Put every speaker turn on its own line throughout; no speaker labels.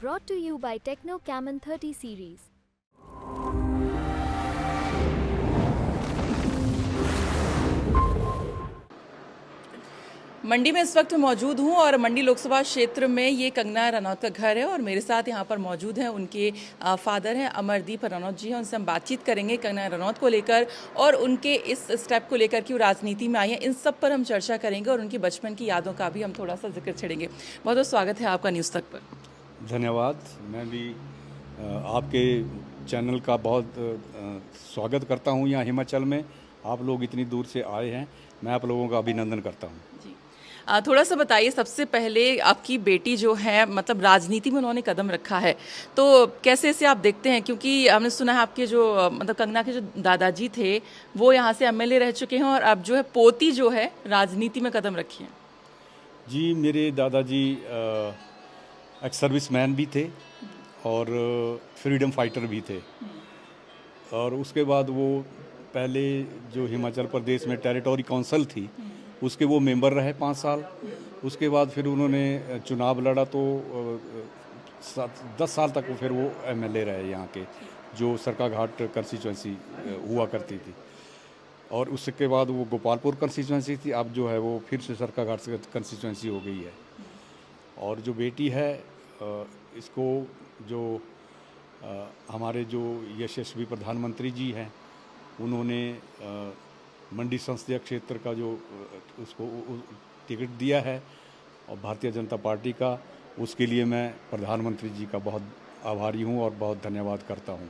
Brought to you by Techno Camon 30 series.
मंडी में इस वक्त मौजूद हूँ और मंडी लोकसभा क्षेत्र में ये कंगना रनौत का घर है और मेरे साथ यहाँ पर मौजूद हैं उनके फादर हैं अमरदीप रनौत जी हैं। उनसे हम बातचीत करेंगे कंगना रनौत को लेकर और उनके इस स्टेप को लेकर कि वो राजनीति में आई हैं, इन सब पर हम चर्चा करेंगे और उनकी बचपन की यादों का भी हम थोड़ा सा जिक्र छेड़ेंगे। बहुत बहुत स्वागत है आपका न्यूज़ तक पर।
धन्यवाद। मैं भी आपके चैनल का बहुत स्वागत करता हूँ। यहाँ हिमाचल में आप लोग इतनी दूर से आए हैं, मैं आप लोगों का अभिनंदन करता हूँ।
जी, थोड़ा सा बताइए, सबसे पहले आपकी बेटी जो है मतलब राजनीति में उन्होंने कदम रखा है, तो कैसे इसे आप देखते हैं? क्योंकि हमने सुना है आपके जो मतलब कंगना के जो दादाजी थे वो यहाँ से एमएलए रह चुके हैं और अब जो है पोती जो है राजनीति में कदम रखी है।
जी, मेरे दादाजी एक सर्विसमैन भी थे और फ्रीडम फाइटर भी थे और उसके बाद वो पहले जो हिमाचल प्रदेश में टेरिटोरी काउंसिल थी उसके वो मेंबर रहे 5 साल। उसके बाद फिर उन्होंने चुनाव लड़ा तो 10 साल तक फिर वो एमएलए रहे यहाँ के, जो सरकाघाट कंस्टिट्यूंसी हुआ करती थी। और उसके बाद वो गोपालपुर कंस्टिट्यूंसी थी, अब जो है वो फिर से सरकाघाट कंस्टिट्यूंसी हो गई है। और जो बेटी है इसको जो हमारे जो यशस्वी प्रधानमंत्री जी हैं उन्होंने मंडी संसदीय क्षेत्र का जो उसको टिकट दिया है और भारतीय जनता पार्टी का, उसके लिए मैं प्रधानमंत्री जी का बहुत आभारी हूँ और बहुत धन्यवाद करता हूँ।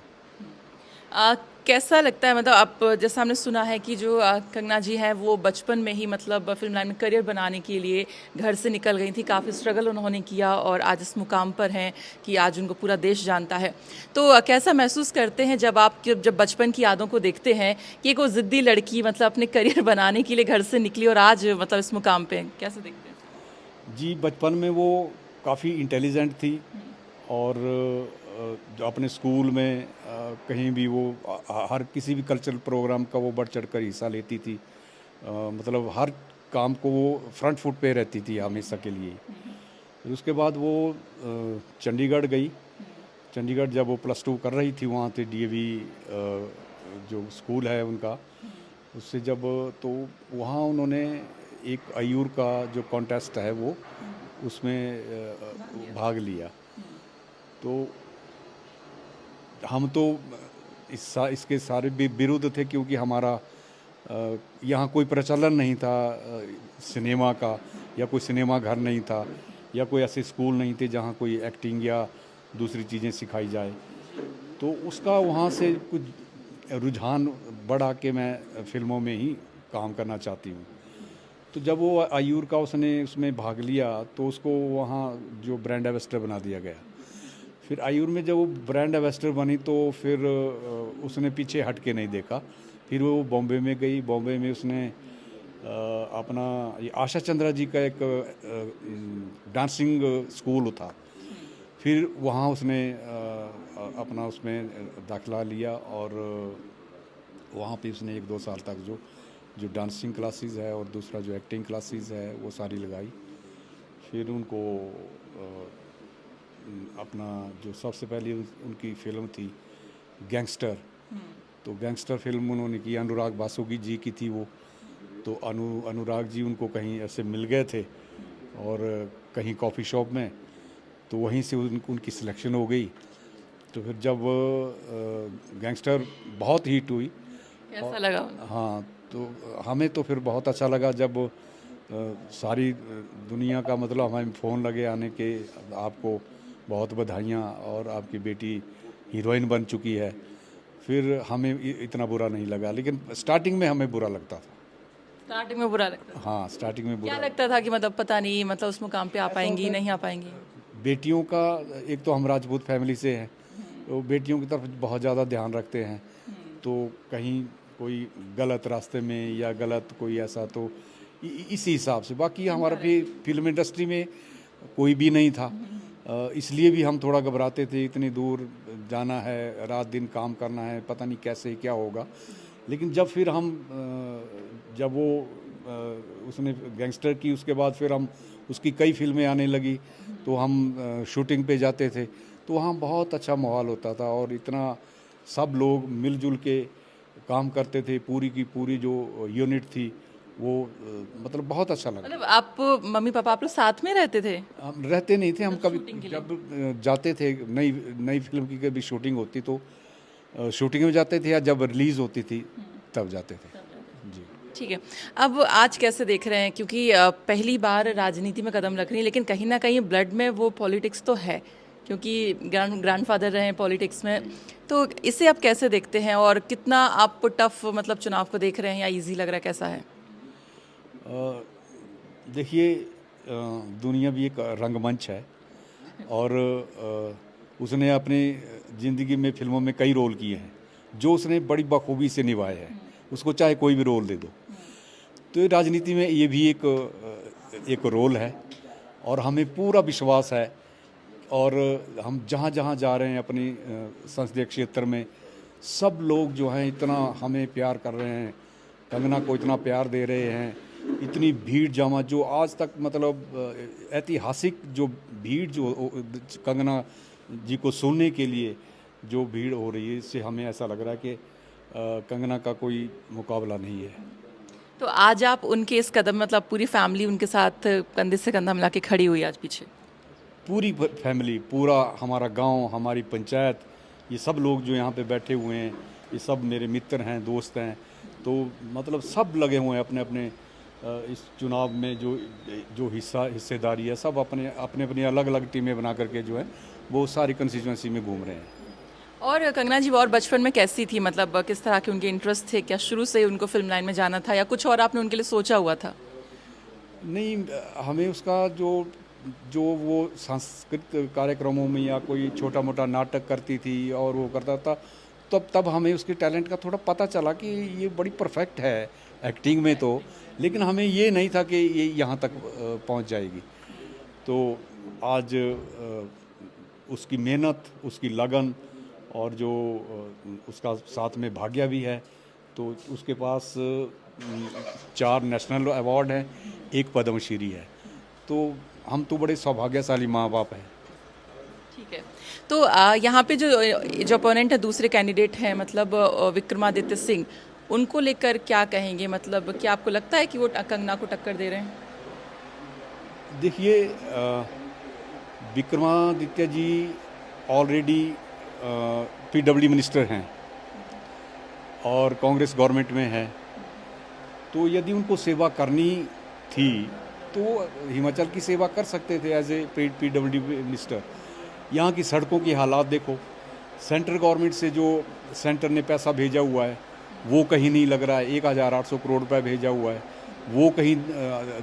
कैसा लगता है, मतलब आप जैसा हमने सुना है कि जो कंगना जी हैं वो बचपन में ही मतलब फिल्म लाइन में करियर बनाने के लिए घर से निकल गई थी, काफ़ी स्ट्रगल उन्होंने किया और आज इस मुकाम पर हैं कि आज उनको पूरा देश जानता है। तो कैसा महसूस करते हैं जब आप जब बचपन की यादों को देखते हैं कि एक वो ज़िद्दी लड़की मतलब अपने करियर बनाने के लिए घर से निकली और आज मतलब इस मुकाम पर, कैसे देखते हैं?
जी, बचपन में वो काफ़ी इंटेलिजेंट थी और जो अपने स्कूल में कहीं भी वो हर किसी भी कल्चरल प्रोग्राम का वो बढ़ चढ़ कर हिस्सा लेती थी। मतलब हर काम को वो फ्रंट फुट पे रहती थी हमेशा के लिए। फिर उसके बाद वो चंडीगढ़ गई। चंडीगढ़ जब वो +2 कर रही थी वहाँ पे डीएवी जो स्कूल है उनका, उससे जब तो वहाँ उन्होंने एक आयूर का जो कॉन्टेस्ट है वो उसमें भाग लिया। तो हम तो इसके सारे विरुद्ध थे क्योंकि हमारा यहाँ कोई प्रचलन नहीं था सिनेमा का, या कोई सिनेमा घर नहीं था, या कोई ऐसे स्कूल नहीं थे जहाँ कोई एक्टिंग या दूसरी चीज़ें सिखाई जाए। तो उसका वहाँ से कुछ रुझान बढ़ा के मैं फिल्मों में ही काम करना चाहती हूँ। तो जब वो आयूर का उसने उसमें भाग लिया तो उसको वहाँ जो ब्रांड एम्बेसडर बना दिया गया। फिर आयूर में जब वो ब्रांड एम्बेसडर बनी तो फिर उसने पीछे हट के नहीं देखा। फिर वो बॉम्बे में गई। बॉम्बे में उसने अपना ये आशा चंद्रा जी का एक डांसिंग स्कूल था। फिर वहाँ उसने अपना उसमें दाखिला लिया और वहाँ पे उसने 1-2 साल तक जो डांसिंग क्लासेस है और दूसरा जो एक्टिंग क्लासेस है वो सारी लगाई। फिर उनको अपना जो सबसे पहली उनकी फिल्म थी गैंगस्टर, तो गैंगस्टर फिल्म उन्होंने की, अनुराग बासुकी जी की थी वो। तो अनुराग जी उनको कहीं ऐसे मिल गए थे और कहीं कॉफ़ी शॉप में, तो वहीं से उनकी सिलेक्शन हो गई। तो फिर जब गैंगस्टर बहुत हिट हुई,
कैसा लगा?
हाँ, तो हमें तो फिर बहुत अच्छा लगा जब सारी दुनिया का मतलब हमें फ़ोन लगे आने के, आपको बहुत बधाइयाँ और आपकी बेटी हीरोइन बन चुकी है। फिर हमें इतना बुरा नहीं लगा, लेकिन स्टार्टिंग में हमें बुरा लगता था।
स्टार्टिंग में बुरा लगता था?
हाँ, स्टार्टिंग में बुरा
क्या लगता था कि मतलब पता नहीं मतलब उस मुकाम पे आ पाएंगी नहीं आ पाएंगी?
बेटियों का, एक तो हम राजपूत फैमिली से हैं तो बेटियों की तरफ बहुत ज़्यादा ध्यान रखते हैं। तो कहीं कोई गलत रास्ते में या गलत कोई ऐसा, तो इसी हिसाब से। बाकी हमारा भी फिल्म इंडस्ट्री में कोई भी नहीं था, इसलिए भी हम थोड़ा घबराते थे, इतनी दूर जाना है, रात दिन काम करना है, पता नहीं कैसे क्या होगा। लेकिन जब फिर हम जब वो उसने गैंगस्टर की, उसके बाद फिर हम उसकी कई फिल्में आने लगी तो हम शूटिंग पे जाते थे, तो वहाँ बहुत अच्छा माहौल होता था और इतना सब लोग मिलजुल के काम करते थे। पूरी की पूरी जो यूनिट थी वो मतलब बहुत अच्छा लगा।
मतलब आप मम्मी पापा आप लोग साथ में रहते थे?
हम रहते नहीं थे, हम कभी
शूटिंग के लिए?
जब जाते थे, नई नई फिल्म की कभी शूटिंग होती तो शूटिंग में जाते थे, या जब रिलीज़ होती थी तब जाते थे। जी।
ठीक है। अब आज कैसे देख रहे हैं, क्योंकि पहली बार राजनीति में कदम रख रही हैं, लेकिन कहीं ना कहीं ब्लड में वो पॉलिटिक्स तो है, क्योंकि ग्रैंडफादर रहे हैं पॉलिटिक्स में, तो इसे आप कैसे देखते हैं और कितना आप टफ मतलब चुनाव को देख रहे हैं या इजी लग रहा है, कैसा है?
देखिए, दुनिया भी एक रंगमंच है और उसने अपनी ज़िंदगी में फिल्मों में कई रोल किए हैं जो उसने बड़ी बखूबी से निभाए हैं, उसको चाहे कोई भी रोल दे दो। तो ये राजनीति में ये भी एक रोल है और हमें पूरा विश्वास है, और हम जहाँ जहाँ जा रहे हैं अपनी संसदीय क्षेत्र में, सब लोग जो हैं इतना हमें प्यार कर रहे हैं, कंगना को इतना प्यार दे रहे हैं, इतनी भीड़ जमा जो आज तक मतलब ऐतिहासिक जो भीड़ जो कंगना जी को सुनने के लिए जो भीड़ हो रही है, इससे हमें ऐसा लग रहा है कि कंगना का कोई मुकाबला नहीं है।
तो आज आप उनके इस कदम मतलब पूरी फैमिली उनके साथ कंधे से कंधा मिला के खड़ी हुई आज पीछे?
पूरी फैमिली, पूरा हमारा गांव, हमारी पंचायत, ये सब लोग जो यहाँ पे बैठे हुए हैं, ये सब मेरे मित्र हैं, दोस्त हैं, तो मतलब सब लगे हुए हैं अपने अपने इस चुनाव में जो हिस्सेदारी है, सब अपने अपने अलग अलग टीमें बना करके जो है वो सारी कंस्टिट्यूंसी में घूम रहे हैं।
और कंगना जी और बचपन में कैसी थी, मतलब किस तरह के उनके इंटरेस्ट थे? क्या शुरू से उनको फिल्म लाइन में जाना था या कुछ और आपने उनके लिए सोचा हुआ था?
नहीं, हमें उसका जो वो सांस्कृतिक कार्यक्रमों में या कोई छोटा मोटा नाटक करती थी और वो करता था, तब हमें उसके टैलेंट का थोड़ा पता चला कि ये बड़ी परफेक्ट है एक्टिंग में, तो लेकिन हमें ये नहीं था कि ये यहाँ तक पहुँच जाएगी। तो आज उसकी मेहनत, उसकी लगन और जो उसका साथ में भाग्य भी है, तो उसके पास 4 नेशनल अवार्ड हैं, 1 पद्मश्री है, तो हम तो बड़े सौभाग्यशाली माँ बाप हैं।
ठीक है। तो यहाँ पे जो अपोनेंट है, दूसरे कैंडिडेट हैं, मतलब विक्रमादित्य सिंह, उनको लेकर क्या कहेंगे? मतलब क्या आपको लगता है कि वो कंगना को टक्कर दे रहे हैं?
देखिए, विक्रमादित्य जी ऑलरेडी पीडब्ल्यू मिनिस्टर हैं और कांग्रेस गवर्नमेंट में है, तो यदि उनको सेवा करनी थी तो हिमाचल की सेवा कर सकते थे एज ए पीडब्ल्यू मिनिस्टर। यहाँ की सड़कों की हालात देखो, सेंट्रल गवर्नमेंट से जो सेंटर ने पैसा भेजा हुआ है वो कहीं नहीं लग रहा है, 1800 करोड़ रुपए भेजा हुआ है, वो कहीं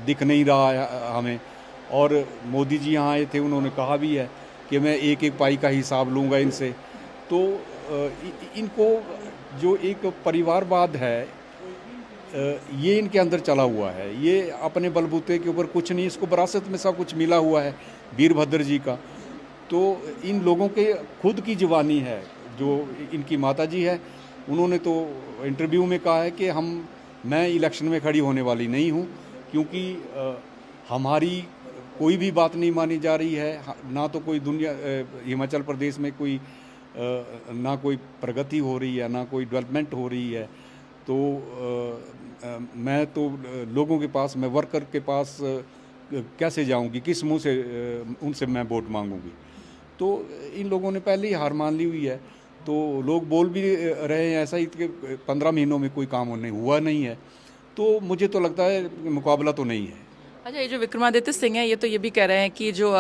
दिख नहीं रहा है हमें। और मोदी जी यहाँ आए थे, उन्होंने कहा भी है कि मैं एक एक पाई का हिसाब लूँगा इनसे। तो इनको जो एक परिवारवाद है ये इनके अंदर चला हुआ है, ये अपने बलबूते के ऊपर कुछ नहीं, इसको विरासत में सब कुछ मिला हुआ है वीरभद्र जी का। तो इन लोगों के खुद की जुबानी है, जो इनकी माता जी है, उन्होंने तो इंटरव्यू में कहा है कि मैं इलेक्शन में खड़ी होने वाली नहीं हूँ, क्योंकि हमारी कोई भी बात नहीं मानी जा रही है, ना तो कोई हिमाचल प्रदेश में कोई ना कोई प्रगति हो रही है, ना कोई डेवलपमेंट हो रही है। तो मैं तो लोगों के पास, मैं वर्कर के पास कैसे जाऊंगी, किस मुंह से उनसे मैं वोट मांगूंगी? तो इन लोगों ने पहले ही हार मान ली हुई है। तो लोग बोल भी रहे हैं ऐसा ही कि 15 महीनों में कोई काम हुआ नहीं है, तो मुझे तो लगता है मुकाबला तो नहीं है।
अच्छा, ये जो विक्रमादित्य सिंह है, ये तो ये भी कह रहे हैं कि जो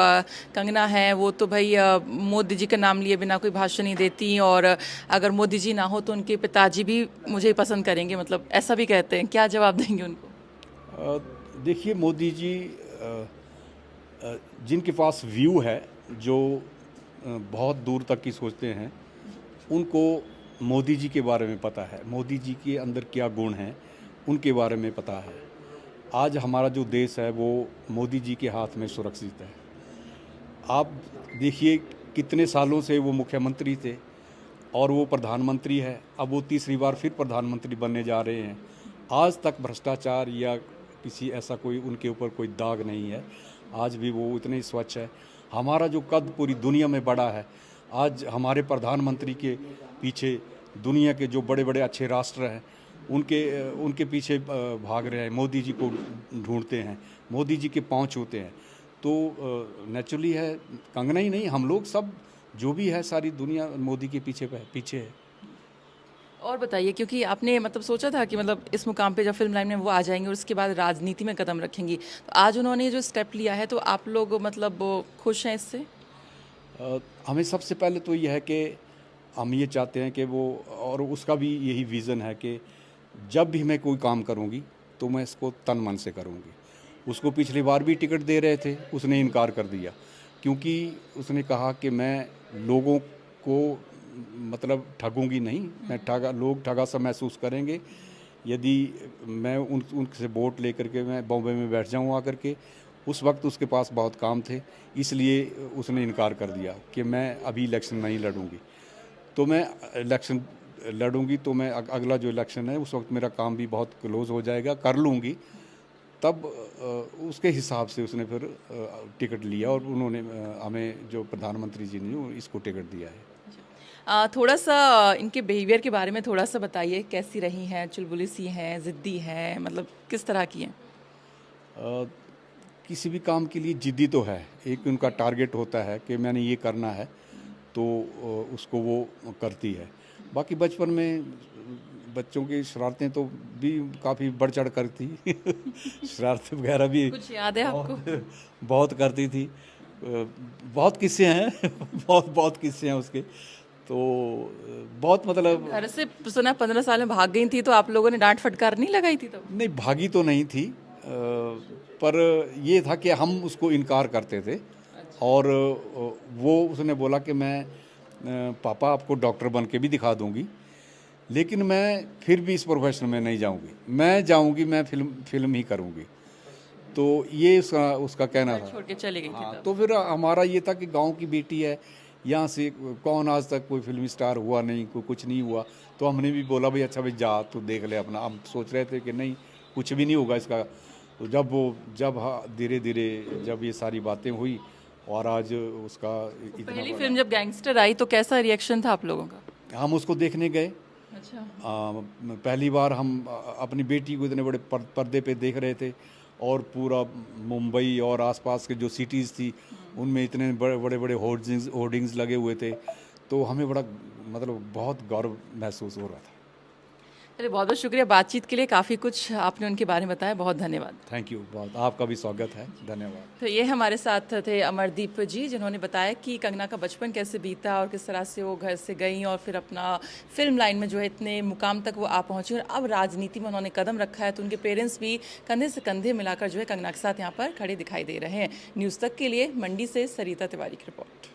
कंगना है वो तो भाई मोदी जी का नाम लिए बिना कोई भाषण नहीं देती, और अगर मोदी जी ना हो तो उनके पिताजी भी मुझे ही पसंद करेंगे, मतलब ऐसा भी कहते हैं। क्या जवाब देंगे उनको?
देखिए, मोदी जी जिनके पास व्यू है, जो बहुत दूर तक की सोचते हैं, उनको मोदी जी के बारे में पता है, मोदी जी के अंदर क्या गुण हैं उनके बारे में पता है। आज हमारा जो देश है वो मोदी जी के हाथ में सुरक्षित है। आप देखिए, कितने सालों से वो मुख्यमंत्री थे और वो प्रधानमंत्री है, अब वो तीसरी बार फिर प्रधानमंत्री बनने जा रहे हैं। आज तक भ्रष्टाचार या किसी ऐसा कोई उनके ऊपर कोई दाग नहीं है, आज भी वो इतने स्वच्छ है। हमारा जो कद पूरी दुनिया में बड़ा है, आज हमारे प्रधानमंत्री के पीछे दुनिया के जो बड़े बड़े अच्छे राष्ट्र हैं उनके पीछे भाग रहे हैं, मोदी जी को ढूंढते हैं, मोदी जी के पाँव छूते हैं। तो नेचुरली है, कंगना ही नहीं, हम लोग सब जो भी है सारी दुनिया मोदी के पीछे है।
और बताइए, क्योंकि आपने मतलब सोचा था कि मतलब इस मुकाम पे जब फिल्म लाइन में वो आ जाएंगे और उसके बाद राजनीति में कदम रखेंगी, तो आज उन्होंने जो स्टेप लिया है तो आप लोग मतलब खुश हैं इससे?
हमें सबसे पहले तो यह है कि हम ये चाहते हैं कि वो, और उसका भी यही विज़न है कि जब भी मैं कोई काम करूँगी तो मैं इसको तन मन से करूँगी। उसको पिछली बार भी टिकट दे रहे थे, उसने इनकार कर दिया, क्योंकि उसने कहा कि मैं लोगों को मतलब ठगूंगी नहीं, मैं लोग ठगा सा महसूस करेंगे यदि मैं उनसे वोट लेकर के मैं बॉम्बे में बैठ जाऊँ आकर के। उस वक्त उसके पास बहुत काम थे, इसलिए उसने इनकार कर दिया कि मैं अभी इलेक्शन नहीं लड़ूंगी। तो मैं इलेक्शन लड़ूंगी तो मैं अगला जो इलेक्शन है उस वक्त मेरा काम भी बहुत क्लोज हो जाएगा, कर लूँगी, तब उसके हिसाब से उसने फिर टिकट लिया और उन्होंने हमें जो प्रधानमंत्री जी ने इसको टिकट दिया है।
थोड़ा सा इनके बिहेवियर के बारे में थोड़ा सा बताइए, कैसी रही हैं? चुलबुली सी हैं, ज़िद्दी हैं, मतलब किस तरह की हैं?
किसी भी काम के लिए जिद्दी तो है, एक उनका टारगेट होता है कि मैंने ये करना है, तो उसको वो करती है। बाकी बचपन में बच्चों की शरारतें तो भी काफ़ी बढ़ चढ़ कर थी शरारतें वगैरह भी
कुछ याद है आपको?
बहुत करती थी। बहुत किस्से हैं बहुत किस्से हैं उसके। तो बहुत मतलब
घर से सुना 15 साल में भाग गई थी, तो आप लोगों ने डांट फटकार नहीं लगाई थी? तो
नहीं, भागी तो नहीं थी, पर ये था कि हम उसको इनकार करते थे। और वो उसने बोला कि मैं पापा आपको डॉक्टर बन के भी दिखा दूंगी, लेकिन मैं फिर भी इस प्रोफेशन में नहीं जाऊंगी, मैं जाऊंगी, मैं फिल्म ही करूंगी। तो ये उसका कहना था।
छोड़ के चली गई थी
हाँ,
तब।
तो फिर हमारा ये था कि गांव की बेटी है, यहाँ से कौन आज तक कोई फिल्म स्टार हुआ नहीं, कोई कुछ नहीं हुआ। तो हमने भी बोला भाई अच्छा भाई जा तू देख ले अपना। हम सोच रहे थे कि नहीं कुछ भी नहीं होगा इसका। तो जब धीरे धीरे जब ये सारी बातें हुई और आज उसका इतना
पहली
बड़ा,
फिल्म जब गैंगस्टर आई तो कैसा रिएक्शन था आप लोगों का?
हम उसको देखने गए।
अच्छा।
पहली बार हम अपनी बेटी को इतने बड़े पर्दे पे देख रहे थे, और पूरा मुंबई और आसपास के जो सिटीज़ थी उनमें इतने बड़े बड़े होर्डिंग्स लगे हुए थे। तो हमें बड़ा मतलब बहुत गौरव महसूस हो रहा था।
चलिए, बहुत बहुत शुक्रिया बातचीत के लिए, काफ़ी कुछ आपने उनके बारे में बताया, बहुत धन्यवाद।
थैंक यू, बहुत आपका भी स्वागत है, धन्यवाद।
तो ये हमारे साथ थे अमरदीप जी, जिन्होंने बताया कि कंगना का बचपन कैसे बीता और किस तरह से वो घर से गई और फिर अपना फिल्म लाइन में जो है इतने मुकाम तक वो आ पहुंची और अब राजनीति में उन्होंने कदम रखा है। तो उनके पेरेंट्स भी कंधे से कंधे मिलाकर जो है कंगना के साथ यहाँ पर खड़े दिखाई दे रहे हैं। न्यूज़ तक के लिए मंडी से सरिता तिवारी की रिपोर्ट।